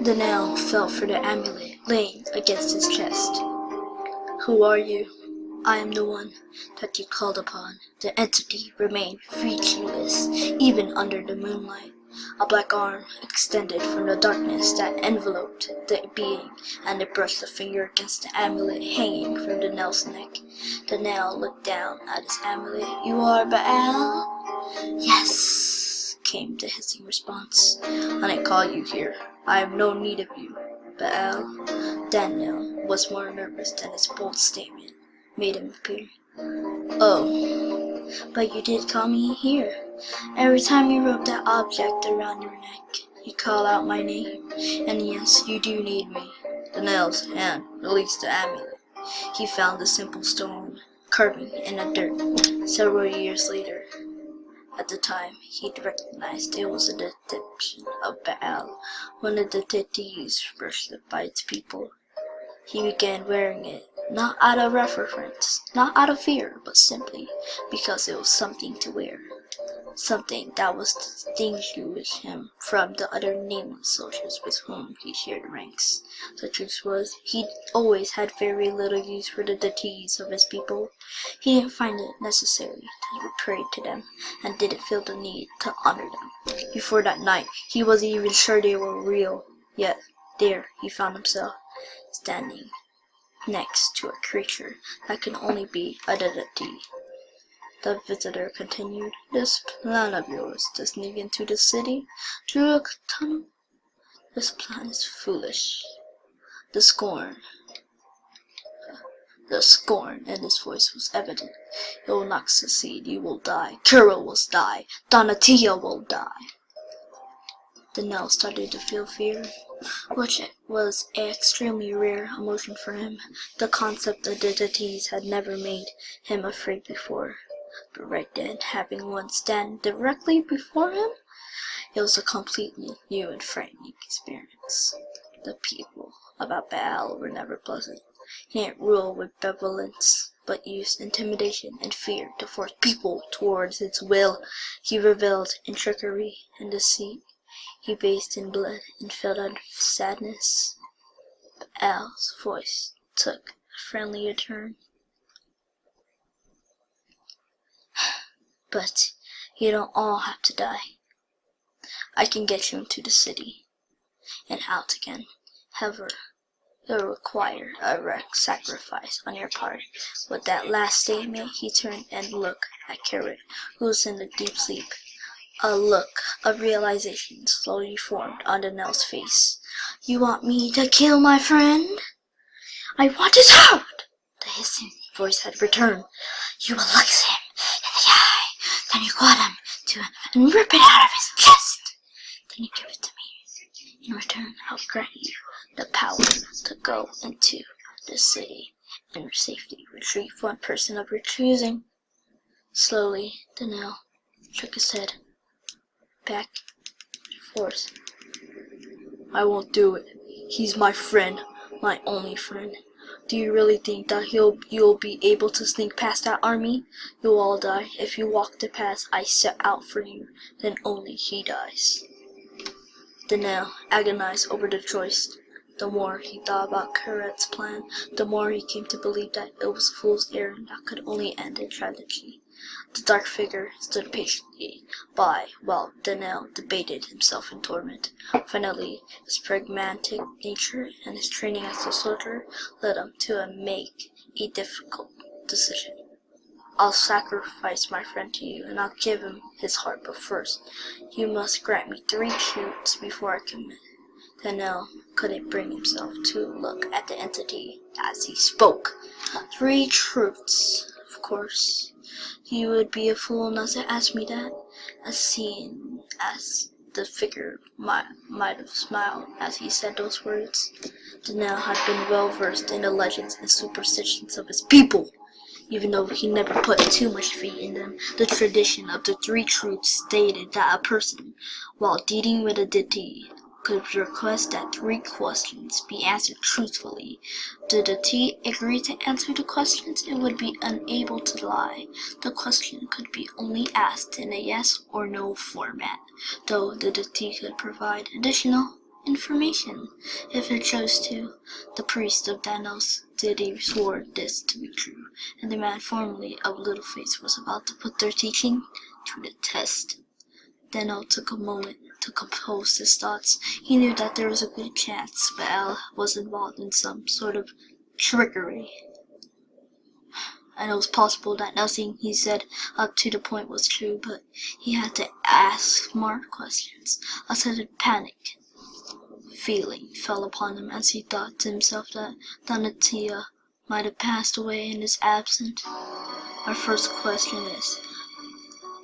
The nail fell for the amulet laying against his chest. "Who are you?" "I am the one that you called upon." The entity remained featureless even under the moonlight. A black arm extended from the darkness that enveloped the being, and it brushed a finger against the amulet hanging from the nail's neck. The nail looked down at his amulet. "You are Baal?" "Yes," came the hissing response. "I didn't call you here. I have no need of you, Baal." Daniel was more nervous than his bold statement made him appear. "Oh, but you did call me here. Every time you rub that object around your neck, you call out my name. And yes, you do need me." The nail's hand released the amulet. He found the simple stone carving in the dirt several years later. At the time, he'd recognized it was a depiction of Baal, one of the deities worshipped by its people. He began wearing it, not out of reverence, not out of fear, but simply because it was something to wear. Something that was to distinguish him from the other nameless soldiers with whom he shared ranks. The truth was, he'd always had very little use for the deities of his people. He didn't find it necessary to pray to them, and didn't feel the need to honor them. Before that night, he wasn't even sure they were real. Yet, there he found himself, standing next to a creature that could only be a deity. The visitor continued. "This plan of yours to sneak into the city through a tunnel, this plan is foolish." The scorn in his voice was evident. "You will not succeed. You will die. Kira will die. Donatello will die." The nail started to feel fear, which was an extremely rare emotion for him. The concept of the deities had never made him afraid before. But right then, having one stand directly before him, it was a completely new and frightening experience. The people about Baal were never pleasant. He didn't rule with benevolence, but used intimidation and fear to force people towards his will. He reveled in trickery and deceit. He bathed in blood and felt out of sadness. Baal's voice took a friendlier turn. "But you don't all have to die. I can get you into the city and out again. However, it will require a sacrifice on your part." With that last statement, he turned and looked at Carrot, who was in a deep sleep. A look of realization slowly formed on the nail's face. "You want me to kill my friend?" "I want his heart!" The hissing voice had returned. "You will look him in the eye. Then you cut him to and rip it out of his chest. Then you give it to me. In return, I'll grant you the power to go into the city and safely retrieve one person of your choosing." Slowly, the nail shook his head back and forth. "I won't do it. He's my friend, my only friend. Do you really think that you'll be able to sneak past that army? You'll all die. If you walk the path I set out for you, then only he dies." The nail agonized over the choice. The more he thought about Carrot's plan, the more he came to believe that it was a fool's errand that could only end in tragedy. The dark figure stood patiently by while the nail debated himself in torment. Finally, his pragmatic nature and his training as a soldier led him to make a difficult decision. "I'll sacrifice my friend to you, and I'll give him his heart, but first, you must grant me 3 truths before I commit." The nail couldn't bring himself to look at the entity as he spoke. 3 truths, of course. You would be a fool not to ask me that. As seen as the figure might have smiled as he said those words. The nail had been well versed in the legends and superstitions of his people. Even though he never put too much faith in them, the tradition of the 3 truths stated that a person, while dealing with a deity, could request that 3 questions be answered truthfully. Did the deity agree to answer the questions, it would be unable to lie. The question could be only asked in a yes or no format, though the deity could provide additional information if it chose to. The priest of Danos deity swore this to be true, and the man formerly of Littleface was about to put their teaching to the test. Dano took a moment to compose his thoughts. He knew that there was a good chance Baal was involved in some sort of trickery, and it was possible that nothing he said up to the point was true, but he had to ask smart questions. A sudden panic feeling fell upon him as he thought to himself that Donatia might have passed away in his absence. Our first question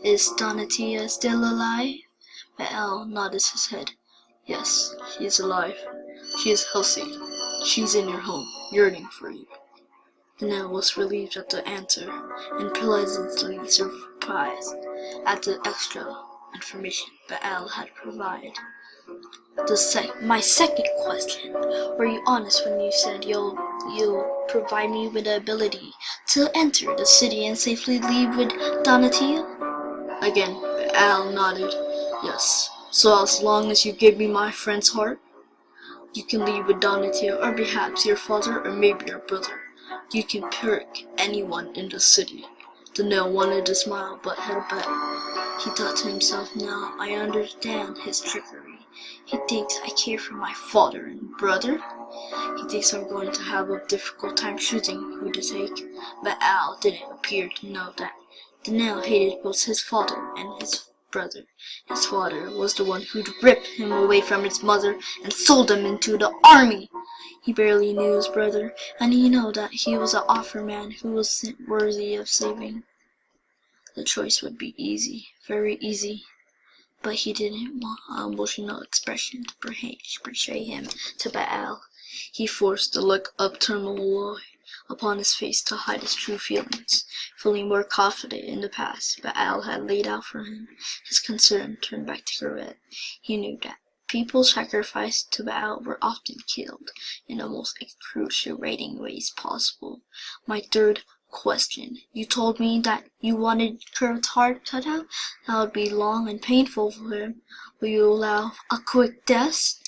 is Donatia still alive? Baal nodded his head. Yes, she is alive. She is healthy. She's in your home, yearning for you. Danelle was relieved at the answer and pleasantly surprised at the extra information Baal had provided. My second question: were you honest when you said you'll provide me with the ability to enter the city and safely leave with Donatia? Again, Baal nodded. Yes. So as long as you give me my friend's heart, you can leave with Donatia, or perhaps your father, or maybe your brother. You can pick anyone in the city. Danelle wanted to smile, but held back. He thought to himself, now I understand his trickery. He thinks I care for my father and brother. He thinks I'm going to have a difficult time choosing who to take. But Al didn't appear to know that. Danelle hated both his father and his brother. His father was the one who'd ripped him away from his mother and sold him into the army. He barely knew his brother, and he knew that he was an offer man who wasn't worthy of saving. The choice would be easy, very easy, but he didn't want an emotional expression to portray him to Baal. He forced the look of turmoil upon his face to hide his true feelings. Feeling more confident in the past Baal had laid out for him, his concern turned back to Garrett. He knew that people sacrificed to Baal were often killed in the most excruciating ways possible. My third question: you told me that you wanted Kurt's heart cut out? That would be long and painful for him. Will you allow a quick death?